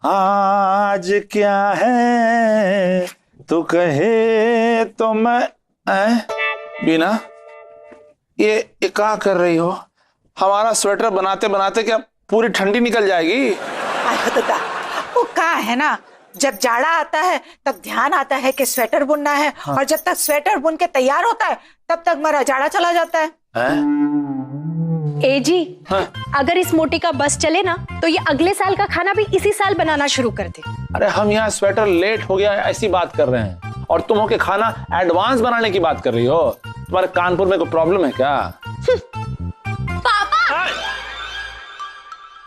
आज क्या है तू कहे तो मैं। बीना, ये क्या कर रही हो? हमारा स्वेटर बनाते बनाते क्या पूरी ठंडी निकल जाएगी? दादा, वो क्या है ना, जब जाड़ा आता है तब ध्यान आता है कि स्वेटर बुनना है। हाँ। और जब तक स्वेटर बुन के तैयार होता है तब तक मेरा जाड़ा चला जाता है। ए जी, हाँ? अगर इस मोटी का बस चले ना तो ये अगले साल का खाना भी इसी साल बनाना शुरू कर दे। अरे हम यहाँ स्वेटर लेट हो गया ऐसी बात कर रहे हैं और तुम हो के खाना एडवांस बनाने की बात कर रही हो। तुम्हारे कानपुर में कोई प्रॉब्लम है क्या? पापा,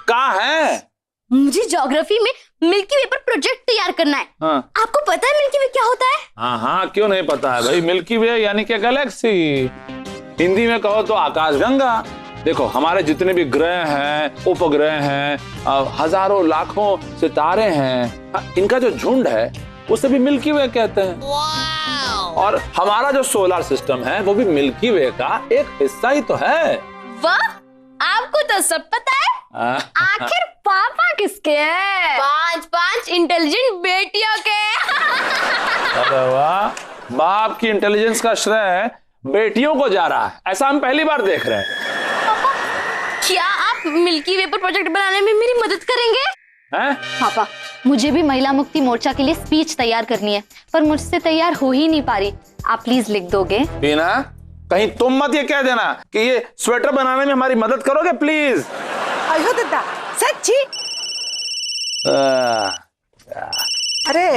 कहाँ है? मुझे ज्योग्राफी में मिल्की वे पर प्रोजेक्ट तैयार करना है। हाँ। आपको पता है मिल्की वे क्या होता है? हाँ हाँ, क्यों नहीं पता है भाई। मिल्की वे यानी क्या गैलेक्सी, हिंदी में कहो तो आकाशगंगा। देखो हमारे जितने भी ग्रह हैं, उपग्रह हैं, हजारों लाखों सितारे हैं, इनका जो झुंड है उसे भी मिल्की वे कहते हैं। और हमारा जो सोलर सिस्टम है वो भी मिल्की वे का एक हिस्सा ही तो है। वाह, आपको तो सब पता है। आखिर पापा किसके हैं? 5 इंटेलिजेंट बेटियों के। अरे वाह, बाप की इंटेलिजेंस का श्रेय बेटियों को जा रहा है, ऐसा हम पहली बार देख रहे हैं। क्या आप मिल्की वे पर प्रोजेक्ट बनाने में मेरी मदद करेंगे? हैं? पापा, मुझे भी महिला मुक्ति मोर्चा के लिए स्पीच तैयार करनी है, पर मुझसे तैयार हो ही नहीं पा रही। आप प्लीज लिख दोगे? बीना, कहीं तुम मत ये कह देना कि ये स्वेटर बनाने में हमारी मदद करोगे प्लीज। अयो दादा, सच्ची? अरे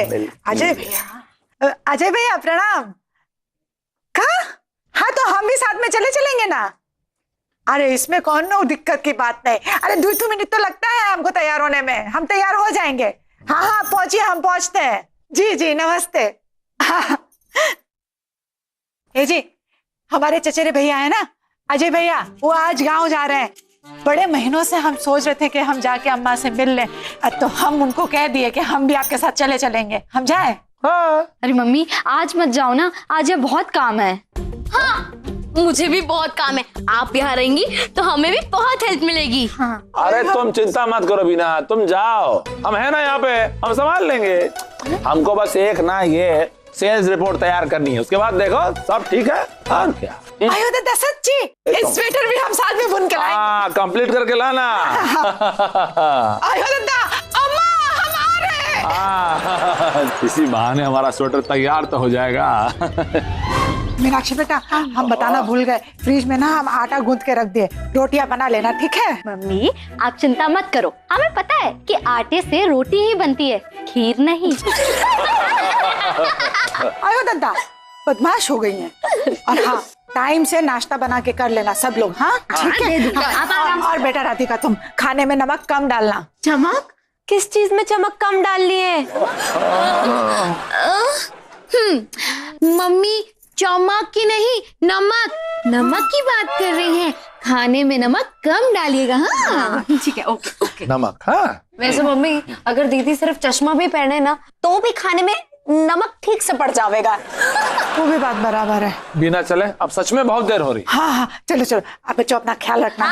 अजय भैया, अजय भैया प्रणाम। कहाँ? हाँ तो हम भी साथ में चलेंगे ना। अरे इसमें कौन नो दिक्कत की बात नहीं। अरे 2 मिनट तो लगता है हमको तैयार होने में, हम तैयार हो जाएंगे। हाँ हाँ पहुंचिए, हम पहुंचते हैं। जी जी नमस्ते। ए जी, हमारे चचेरे भैया है ना अजय भैया, वो आज गांव जा रहे हैं। बड़े महीनों से हम सोच रहे थे कि हम जाके अम्मा से मिल लें, तो हम उनको कह दिए कि हम भी आपके साथ चलेंगे। हम जाए? हाँ। अरे मम्मी आज मत जाओ ना, आज बहुत काम है। हाँ, मुझे भी बहुत काम है। आप यहाँ रहेंगी तो हमें भी बहुत हेल्प मिलेगी। हाँ। अरे तुम चिंता मत करो बीना, तुम जाओ, हम है ना यहाँ पे, हम संभाल लेंगे। हमको बस एक ना ये सेल्स रिपोर्ट तैयार करनी है, उसके बाद देखो सब ठीक है। और क्या? आयो दादा सच्ची, इस स्वेटर भी हम साथ में बुन के लाएंगे। हाँ, कंप्लीट करके लाना। आयो दादा, अम्मा हम आ रहे हैं। इसी बहाने हमारा स्वेटर तैयार तो हो जाएगा। मीनाक्षी बेटा, हम बताना भूल गए, फ्रिज में ना हम आटा गूंथ के रख दिए, रोटियां बना लेना, ठीक है? मम्मी आप चिंता मत करो, हमें पता है कि आटे से रोटी ही बनती है, खीर नहीं। आयो दादा, बदमाश हो गई हैं। और हाँ, टाइम से नाश्ता बना के कर लेना सब लोग। हाँ ठीक है। और बेटा राधिका, तुम खाने में नमक कम डालना। चमक? किस चीज में चमक कम डालनी है? मम्मी चमक की नहीं, नमक की बात कर रही हैं। खाने में नमक कम डालिएगा। हाँ ठीक है, ओके ओके। नमक? हाँ। वैसे मम्मी, अगर दीदी सिर्फ चश्मा भी पहने ना तो भी खाने में नमक ठीक से पड़ जाएगा। वो भी बात बराबर है। बिना चले, अब सच में बहुत देर हो रही। हाँ हाँ चलो चलो, अब बच्चों अपना ख्याल रखना।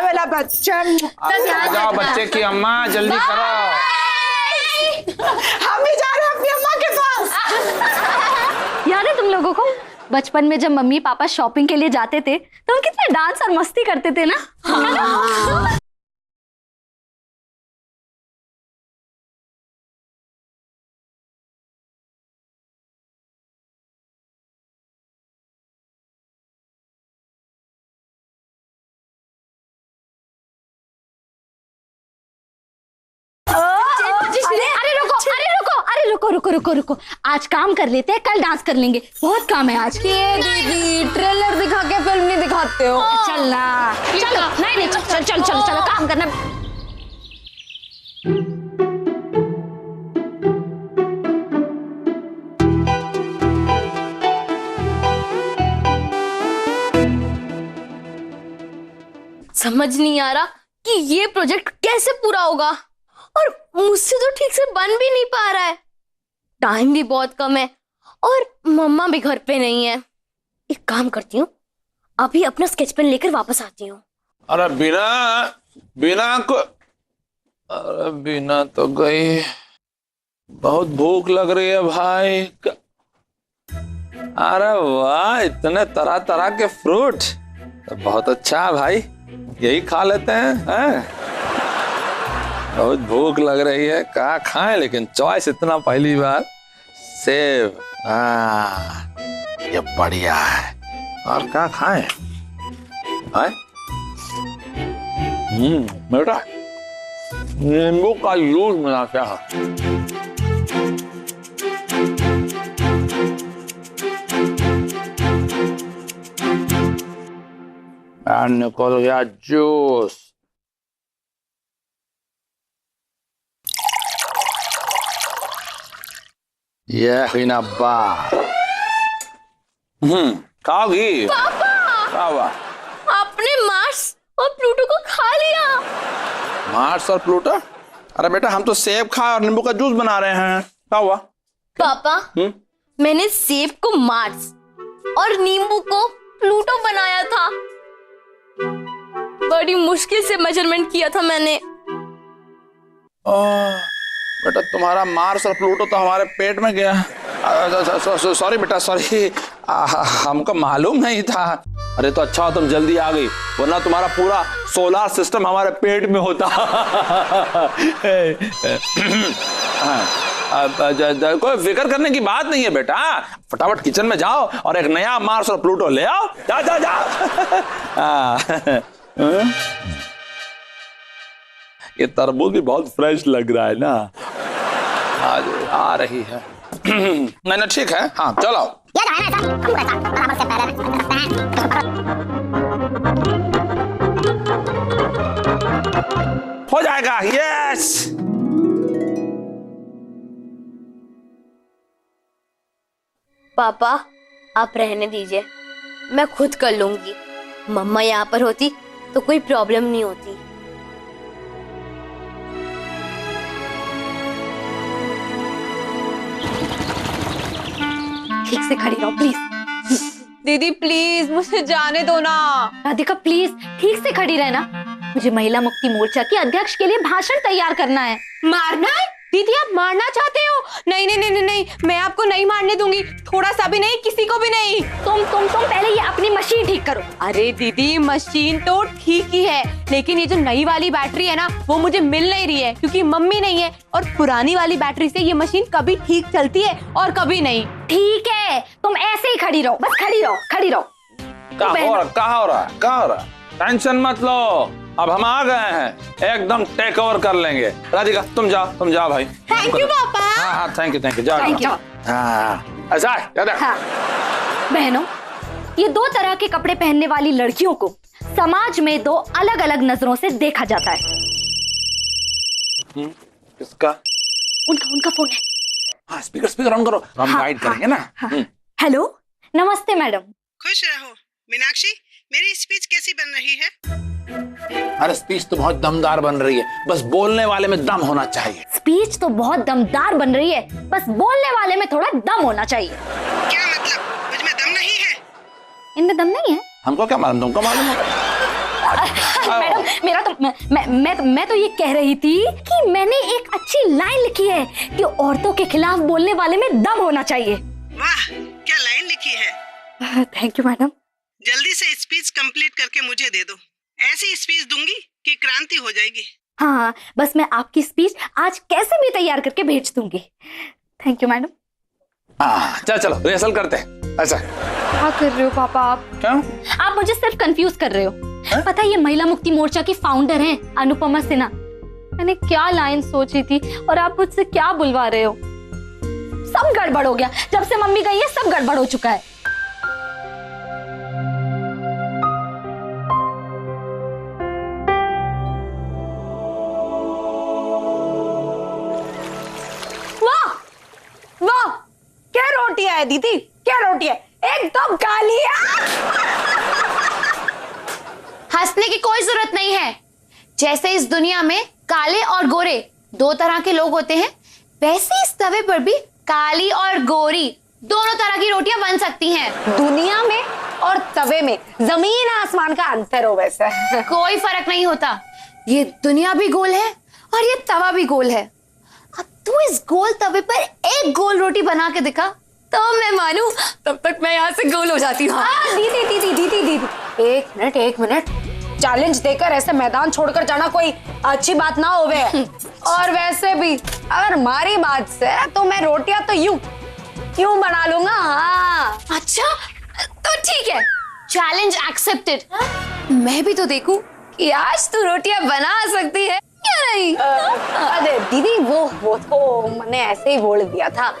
वाला बच्चा, जाओ बच्चे की अम्मा, जल्दी करो। हम भी जा रहे हैं अपनी अम्मा के पास। याद है तुम लोगों को बचपन में जब मम्मी पापा शॉपिंग के लिए जाते थे तो हम कितने डांस और मस्ती करते थे ना? हाँ। रुको, आज काम कर लेते हैं, कल डांस कर लेंगे, बहुत काम है आज। ये दीदी ट्रेलर दिखा के फिल्म नहीं दिखाते हो? चलना, चलो। नहीं चलो काम करना। समझ नहीं आ रहा कि ये प्रोजेक्ट कैसे पूरा होगा, और मुझसे तो ठीक से बन भी नहीं पा रहा है। टाइम भी बहुत कम है और मम्मा भी घर पे नहीं है। एक काम करती हूँ, अभी अपना स्केच पेन लेकर वापस आती हूँ। अरे बिना को अरे बीना तो गई, बहुत भूख लग रही है भाई। अरे वाह, इतने तरह तरह के फ्रूट, तो बहुत अच्छा है भाई, यही खा लेते हैं। बहुत भूख लग रही है, क्या खाएं, लेकिन चॉइस इतना पहली बार। सेब, ये बढ़िया है। और क्या खाएं? बेटा नींबू का जूस बना क्या है? निकल गया जूस। ये ही ना बात। खाओगी? क्या हुआ? आपने मार्स और प्लूटो को खा लिया। मार्स और प्लूटो? अरे बेटा हम तो सेब खाए और नींबू का जूस बना रहे हैं। क्या हुआ? पापा मैंने सेब को मार्स और नींबू को प्लूटो बनाया था। बड़ी मुश्किल से मेजरमेंट किया था मैंने। बेटा तुम्हारा मार्स और प्लूटो तो हमारे पेट में गया। सॉरी बेटा, सॉरी, हमको मालूम नहीं था। अरे तो अच्छा तुम जल्दी आ गई, वरना तुम्हारा पूरा सोलर सिस्टम हमारे पेट में होता। कोई फिक्र करने की बात नहीं है बेटा, फटाफट किचन में जाओ और एक नया मार्स और प्लूटो ले आओ। जा जा जा। ये तरबूज भी बहुत फ्रेश लग रहा है ना। आज आ रही है। नहीं ठीक है, हाँ चलो। हो जाएगा, यस। पापा आप रहने दीजिए, मैं खुद कर लूंगी। मम्मा यहाँ पर होती तो कोई प्रॉब्लम नहीं होती। ठीक से खड़ी रहो प्लीज। दीदी प्लीज मुझे जाने दो ना। राधिका प्लीज ठीक से खड़ी रहना, मुझे महिला मुक्ति मोर्चा की अध्यक्ष के लिए भाषण तैयार करना है। मारना है? दीदी आप मारना चाहते हो? नहीं नहीं नहीं नहीं, मैं आपको नहीं मारने दूंगी, थोड़ा सा भी नहीं, किसी को भी नहीं। तुम पहले ये अपनी मशीन ठीक करो। अरे दीदी मशीन तो ठीक ही है, लेकिन ये जो नई वाली बैटरी है ना वो मुझे मिल नहीं रही है, क्योंकि मम्मी नहीं है, और पुरानी वाली बैटरी से ये मशीन कभी ठीक चलती है और कभी नहीं। ठीक है तुम ऐसे ही खड़ी रहो, बस खड़ी रहो खड़ी रहो। कहाँ हो रहा? टेंशन मत लो, अब हम आ गए हैं, एकदम टेक ओवर कर लेंगे। राधिका तुम जाओ भाई। थैंक यू पापा। हाँ थैंक यू जाओ। ऐसा हाँ। बहनों, ये दो तरह के कपड़े पहनने वाली लड़कियों को समाज में दो अलग अलग नजरों से देखा जाता है। किसका? उनका फोन है। हाँ स्पीकर ऑन करो, हम गाइड करेंगे ना। हेलो नमस्ते मैडम। खुश रहो। मीनाक्षी, मेरी स्पीच कैसी बन रही है? अरे स्पीच तो बहुत दमदार बन रही है, बस बोलने वाले में दम होना चाहिए। स्पीच तो बहुत दमदार बन रही है, बस बोलने वाले में थोड़ा दम होना चाहिए। क्या मतलब? मुझ में दम नहीं है? इनमें दम नहीं है? हमको क्या मालूम, तुमको मालूम होगा। मैडम मेरा तो मैं तो ये कह रही थी कि मैंने एक अच्छी लाइन लिखी है कि औरतों के खिलाफ बोलने वाले में दम होना चाहिए। वाह, क्या लाइन लिखी है। Thank you madam. जल्दी से स्पीच कंप्लीट करके मुझे दे दो। ऐसी स्पीच दूंगी कि क्रांति हो जाएगी। हाँ बस मैं आपकी स्पीच आज कैसे भी तैयार करके भेज दूंगी। Thank you madam. चलो रिहर्सल करते हैं। अच्छा क्या कर रहे हो पापा आप? क्यों? आप मुझे सिर्फ कंफ्यूज कर रहे हो। पता है ये महिला मुक्ति मोर्चा की फाउंडर हैं अनुपमा सिन्हा। मैंने क्या लाइन सोची थी और आप मुझसे क्या बुलवा रहे हो। सब गड़बड़ हो गया, जब से मम्मी गई है सब गड़बड़ हो चुका है। वाह क्या रोटियां है दीदी, क्या रोटियां, एकदम काली है। हंसने की कोई जरूरत नहीं है। जैसे इस दुनिया में काले और गोरे दो तरह के लोग होते हैं, वैसे इस तवे पर भी काली और गोरी दोनों तरह की रोटियां बन सकती हैं। दुनिया में और तवे में जमीन आसमान का अंतर हो वैसे। कोई फर्क नहीं होता, ये दुनिया भी गोल है और ये तवा भी गोल है। अब तू इस गोल तवे पर एक गोल रोटी बना के दिखा तो मैं मानू, तब तक मैं यहाँ से गोल हो जाती हूँ। दीदी दीदी दीदी दीदी, एक मिनट, चैलेंज देकर ऐसे मैदान छोड़कर जाना कोई अच्छी बात ना होवे। और वैसे भी अगर हमारी बात से तो मैं रोटियां तो यूं बना लूंगा। हाँ। अच्छा तो ठीक है, चैलेंज एक्सेप्टेड। मैं भी तो देखूं कि आज तू रोटियां बना सकती है या नहीं। अरे दीदी वो तो मैंने ऐसे ही बोल दिया था।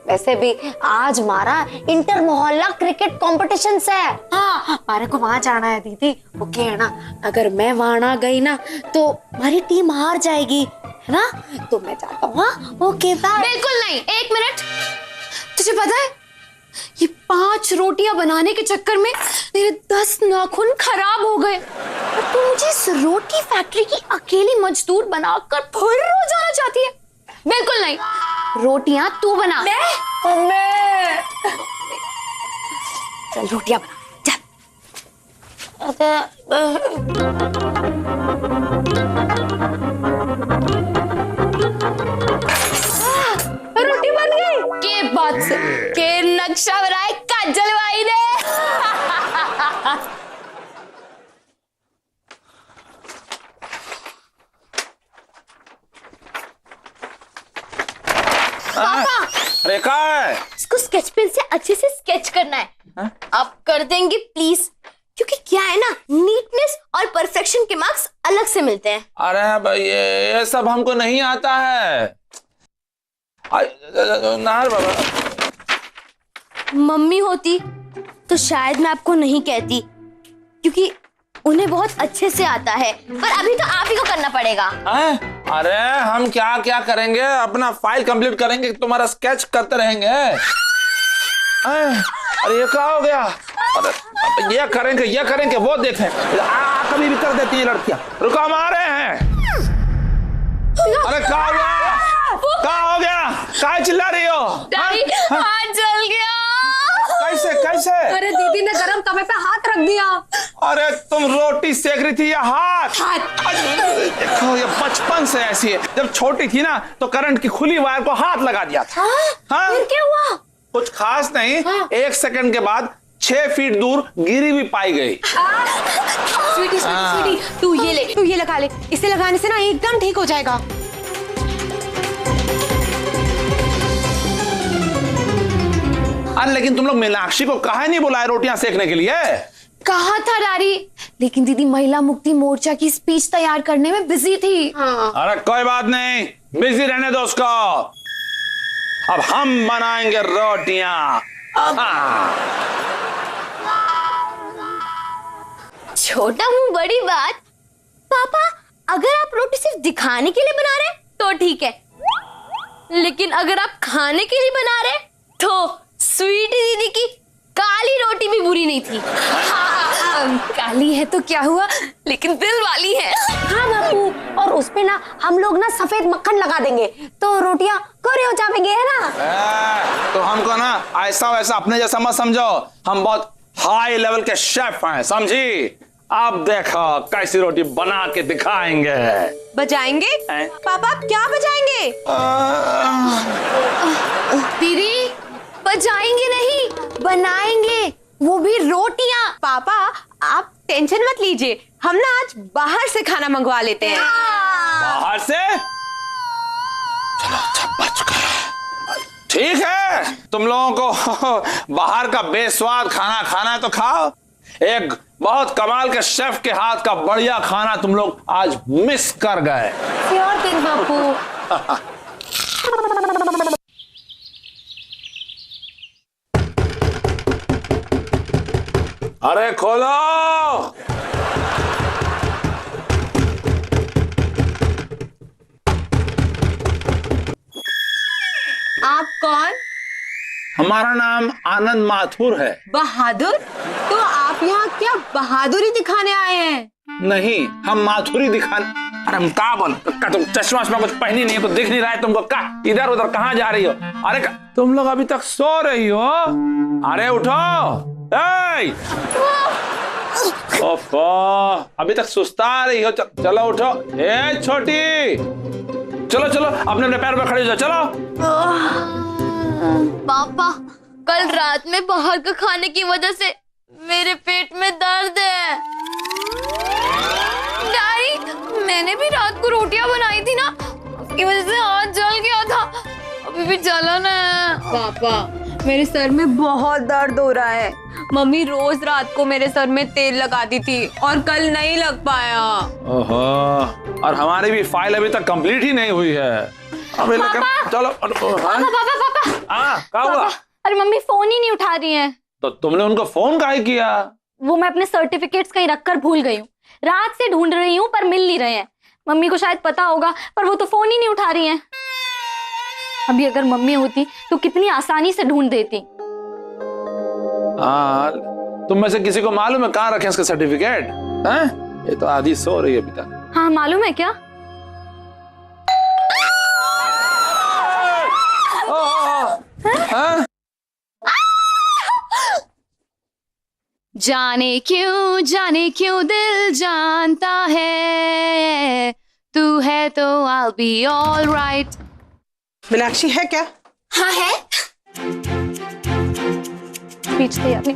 वैसे भी आज हमारा इंटर मोहल्ला क्रिकेट कॉम्पिटिशन है। हाँ, हमारे को वहां जाना है दीदी। ओके है ना, अगर मैं वहां ना गई ना तो हमारी टीम हार जाएगी, है ना? तो मैं चाहता हूँ। हाँ, ओके बाय। बिल्कुल नहीं। एक मिनट, तुझे पता है ये 5 रोटियां बनाने के चक्कर में मेरे 10 नाखून खराब हो गए। और तू मुझे इस रोटी फैक्ट्री की अकेली मजदूर बनाकर फिर रोज आना चाहती है? बिल्कुल नहीं, रोटियां तू बना। मैं चल रोटियां बना, चल। रोटी बन गई। के बात से के नक्शा बनाए काजल भाई ने। पापा, अरे क्या है? इसको स्केच पेन से अच्छे से स्केच करना है। आप कर देंगे प्लीज, क्योंकि क्या है ना, नीटनेस और परफेक्शन के मार्क्स अलग से मिलते हैं। अरे भाई ये सब हमको नहीं आता है। नार बाबा, मम्मी होती तो शायद मैं आपको नहीं कहती, क्योंकि उन्हें बहुत अच्छे से आता है। पर अभी तो आप ही को करना पड़ेगा। अरे हम क्या क्या करेंगे, अपना फाइल कंप्लीट करेंगे, तुम्हारा स्केच करते रहेंगे। अरे ये क्या हो गया? अरे ये करेंगे वो देखें। कभी भी कर देती हैं लड़कियां। रुको, हम आ रहे हैं। अरे क्या हो गया? क्या चिल्ला रही हो? डैडी, हाथ जल गया। कैसे? अरे दीदी ने गरम तवे पे हाथ रख दिया। अरे तुम रोटी सेक रही थी या हाथ? देखो ये बचपन से ऐसी है। जब छोटी थी ना तो करंट की खुली वायर को हाथ लगा दिया था। हाँ? फिर क्या हुआ? कुछ खास नहीं। 1 सेकंड के बाद 6 फीट दूर गिरी भी पाई गई। स्वीटी, तू ये लगा ले। इसे लगाने से ना एकदम ठीक हो जाएगा। अरे लेकिन तुम लोग मीनाक्षी को काहे नहीं बुलाए रोटियां सेकने के लिए? कहा था डैडी, लेकिन दीदी महिला मुक्ति मोर्चा की स्पीच तैयार करने में बिजी थी। अरे कोई बात नहीं, बिजी रहने दो उसको। अब हम बनाएंगे रोटियां। छोटा मुंह बड़ी बात। पापा, अगर आप रोटी सिर्फ दिखाने के लिए बना रहे तो ठीक है, लेकिन अगर आप खाने के लिए बना रहे तो स्वीटी दीदी की काली रोटी भी बुरी नहीं थी। काली है तो क्या हुआ, लेकिन दिल वाली है। हाँ बापू, और उस पे ना हम लोग ना सफेद मक्खन लगा देंगे तो रोटियां कोरी हो जाएंगे, है ना? तो हमको ना ऐसा वैसा अपने जैसा मत समझो। हम बहुत हाई लेवल के शेफ हैं, समझी? अब देखो कैसी रोटी बना के दिखाएंगे। बजाएंगे? पापा आप क्या बजाएंगे? दीदी, बजाएंगे नहीं, बनाएंगे, वो भी रोटियां। पापा आप टेंशन मत लीजिए, हम ना आज बाहर से खाना मंगवा लेते हैं। बाहर से? चलो अच्छा बच गए। ठीक है, तुम लोगों को बाहर का बेस्वाद खाना खाना है तो खाओ। एक बहुत कमाल के शेफ के हाथ का बढ़िया खाना तुम लोग आज मिस कर गए। और दिन बापू। अरे खोलो। आप कौन? हमारा नाम आनंद माथुर है। बहादुर? तो आप यहाँ क्या बहादुरी दिखाने आए हैं? नहीं, हम माथुरी दिखाने। अरे हम क्या बोल, तुम चश्मा कुछ पहनी नहीं है तो दिख नहीं रहा है तुमको? क्या इधर उधर कहाँ जा रही हो? अरे तुम लोग अभी तक सो रही हो? अरे उठो। ओफो, अभी तक सुस्ता रही हो? चलो उठो। ए छोटी, चलो चलो अपने अपने पैर पे खड़े हो जाओ, चलो। पापा, कल रात में बाहर का खाने की वजह से मेरे पेट में दर्द है। डैडी, मैंने भी रात को रोटियां बनाई थी ना, उसकी वजह से हाथ जल गया था, अभी भी जलन है। पापा, मेरे सर में बहुत दर्द हो रहा है। मम्मी रोज रात को मेरे सर में तेल लगाती थी और कल नहीं लग पाया। ओहो, और हमारी भी फाइल अभी तक कंप्लीट ही नहीं हुई है। अभी लेकर चलो। पापा, क्या हुआ? अरे मम्मी फोन ही नहीं उठा रही है। तो तुमने उनको फोन काहे किया? वो मैं अपने सर्टिफिकेट्स कहीं रखकर भूल गई हूँ, रात से ढूंढ रही हूँ पर मिल नहीं रहे हैं। मम्मी को शायद पता होगा, पर वो तो फोन ही नहीं उठा रही हैं। अभी अगर मम्मी होती तो कितनी आसानी से ढूंढ देती। हाँ, तुम में से किसी को मालूम है कहाँ रखे इसके सर्टिफिकेट? हैं? ये तो आधी सो रही है अभी तक। हाँ, मालूम है क्या? हाँ? जाने क्यों दिल जानता है, तू है तो I'll be all right। Meenakshi है क्या? हाँ है। बीच से अपनी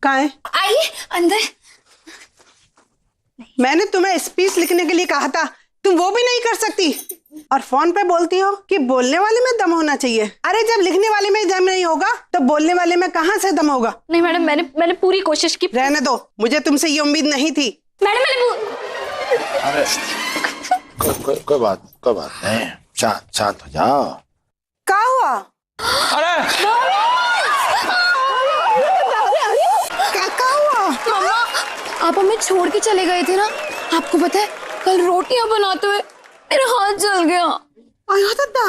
कहाँ है? आइए अंदर। मैंने तुम्हें स्पीच लिखने के लिए कहा था, तुम वो भी नहीं कर सकती और फोन पे बोलती हो कि बोलने वाले में दम होना चाहिए। अरे जब लिखने वाले में दम नहीं होगा तो बोलने वाले में कहाँ से दम होगा? नहीं मैडम, मैंने पूरी कोशिश की। रहने दो, मुझे तुमसे ये उम्मीद नहीं थी। मैडम अरे कोई बात नहीं, शांत हो जाओ। क्या हुआ? अरे क्या हुआ? मम्मा, आप हमें छोड़ के चले गए थे ना, आपको पता है कल रोटियां बनाते हुए मेरा हाथ जल गया। आयो दादा,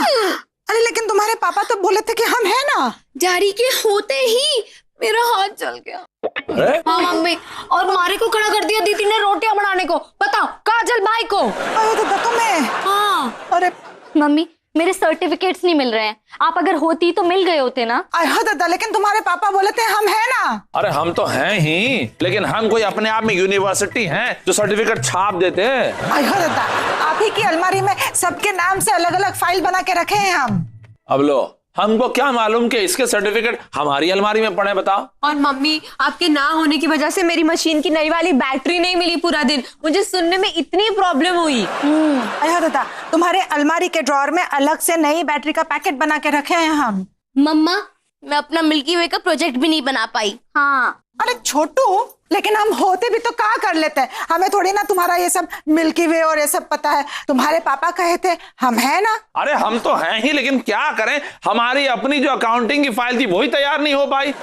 अरे लेकिन तुम्हारे पापा तो बोले थे कि हम है ना। डैडी के होते ही मेरा हाथ जल गया। अरे हाँ मम्मी, और मारे को खड़ा कर दिया दीदी ने रोटियां बनाने को। बताओ, काजल भाई को। आयो दादा तुम्हें? हाँ। अरे मम्मी, मेरे सर्टिफिकेट्स नहीं मिल रहे हैं। आप अगर होती तो मिल गए होते ना। आयो दादा, लेकिन तुम्हारे पापा बोले थे हम है ना। अरे हम तो हैं ही, लेकिन हम कोई अपने आप में यूनिवर्सिटी हैं जो सर्टिफिकेट छाप देते हैं। आयो दादा, आप ही की अलमारी में सबके नाम से अलग अलग फाइल बना के रखे हैं हम। अब लो, हमको क्या मालूम कि इसके सर्टिफिकेट हमारी अलमारी में पड़े, बताओ। और मम्मी, आपके ना होने की वजह से मेरी मशीन की नई वाली बैटरी नहीं मिली पूरा दिन। मुझे सुनने में इतनी प्रॉब्लम हुई। आयो दादा, तुम्हारे अलमारी के ड्रॉर में अलग से नई बैटरी का पैकेट बना के रखे हैं हम। मम्मा, मैं अपना मिल्की वे का प्रोजेक्ट भी नहीं बना पाई। हाँ, अरे छोटू, लेकिन हम होते भी तो क्या कर लेते हैं, हमें थोड़ी ना तुम्हारा ये सब मिल्की वे और ये सब पता है। तुम्हारे पापा कहे थे हम है ना। अरे हम तो हैं ही, लेकिन क्या करें, हमारी अपनी जो अकाउंटिंग की फाइल थी वही तैयार नहीं हो पाई।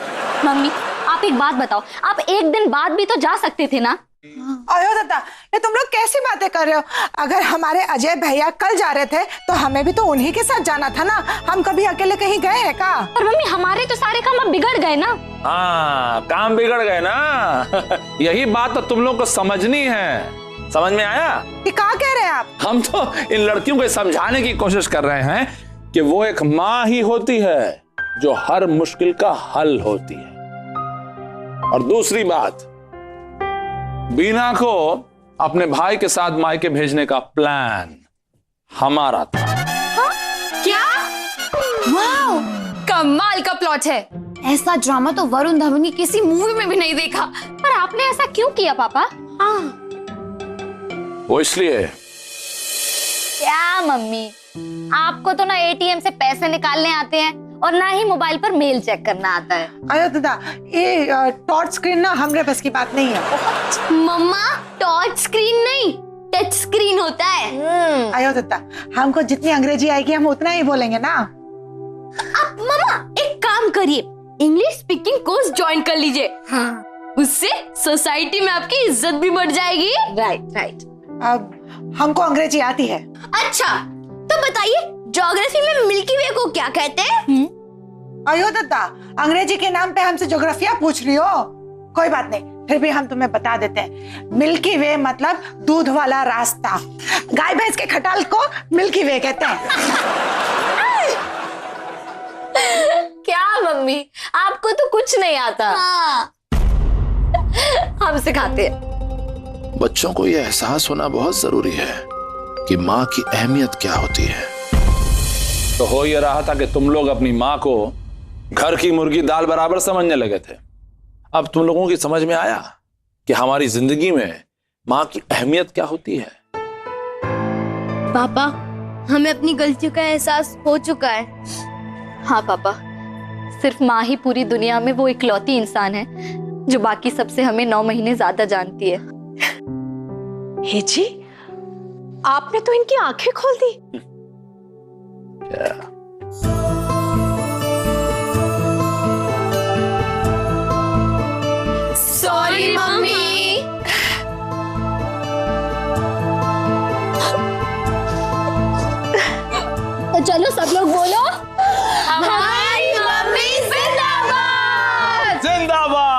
मम्मी आप एक बात बताओ, आप एक दिन बाद भी तो जा सकते थे ना। आयो दादा, ये तुम लोग कैसी बातें कर रहे हो? अगर हमारे अजय भैया कल जा रहे थे तो हमें भी तो उन्हीं के साथ जाना था ना। हम कभी अकेले कहीं गए हैं का? पर मम्मी, हमारे तो सारे काम अब बिगड़ गए ना। हाँ, काम बिगड़ गए ना। यही बात तो तुम लोग को समझनी है। समझ में आया? ये क्या कह रहे हैं आप? हम तो इन लड़कियों को समझाने की कोशिश कर रहे हैं कि वो एक माँ ही होती है जो हर मुश्किल का हल होती है। और दूसरी बात, बीना को अपने भाई के साथ मायके भेजने का प्लान हमारा था। क्या? वाह, कमाल का प्लॉट है। ऐसा ड्रामा तो वरुण धवन की किसी मूवी में भी नहीं देखा। पर आपने ऐसा क्यों किया पापा? वो इसलिए क्या मम्मी, आपको तो ना एटीएम से पैसे निकालने आते हैं और ना ही मोबाइल पर मेल चेक करना आता है। आयो दादा, ये टॉर्च स्क्रीन ना हमारे बस की बात नहीं है। मम्मा, टच स्क्रीन नहीं, टच स्क्रीन होता है। आयो दादा, हमको जितनी अंग्रेजी आएगी हम उतना ही बोलेंगे ना। आप मम्मा एक काम करिए, इंग्लिश स्पीकिंग कोर्स ज्वाइन कर लीजिए। हाँ, उससे सोसाइटी में आपकी इज्जत भी बढ़ जाएगी। राइट। अब हमको अंग्रेजी आती है। अच्छा, तो बताइए ज्योग्राफी में मिल्की वे को क्या कहते हैं? आयो दादा, अंग्रेजी के नाम पे हमसे ज्योग्राफिया पूछ रही हो? कोई बात नहीं, फिर भी हम तुम्हें बता देते हैं। मिल्की वे मतलब दूध वाला रास्ता। गाय भैंस के खटाल को मिल्की वे कहते हैं। क्या मम्मी, आपको तो कुछ नहीं आता। हाँ। हम सिखाते हैं। बच्चों को यह एहसास होना बहुत जरूरी है कि माँ की अहमियत क्या होती है। तो हो ये रहा था कि तुम लोग अपनी माँ को घर की मुर्गी दाल बराबर समझने लगे थे। अब तुम लोगों की समझ में आया कि हमारी जिंदगी में माँ की अहमियत क्या होती है। पापा, हमें अपनी गलतियों का एहसास हो चुका है। हाँ पापा, सिर्फ माँ ही पूरी दुनिया में वो इकलौती इंसान है जो बाकी सबसे हमें 9 महीने ज्यादा जानती है। हे जी, आपने तो इनकी आंखें खोल दी। Sorry mummy. तो चलो सब लोग बोलो, हमारी मम्मी जिंदाबाद। जिंदाबाद।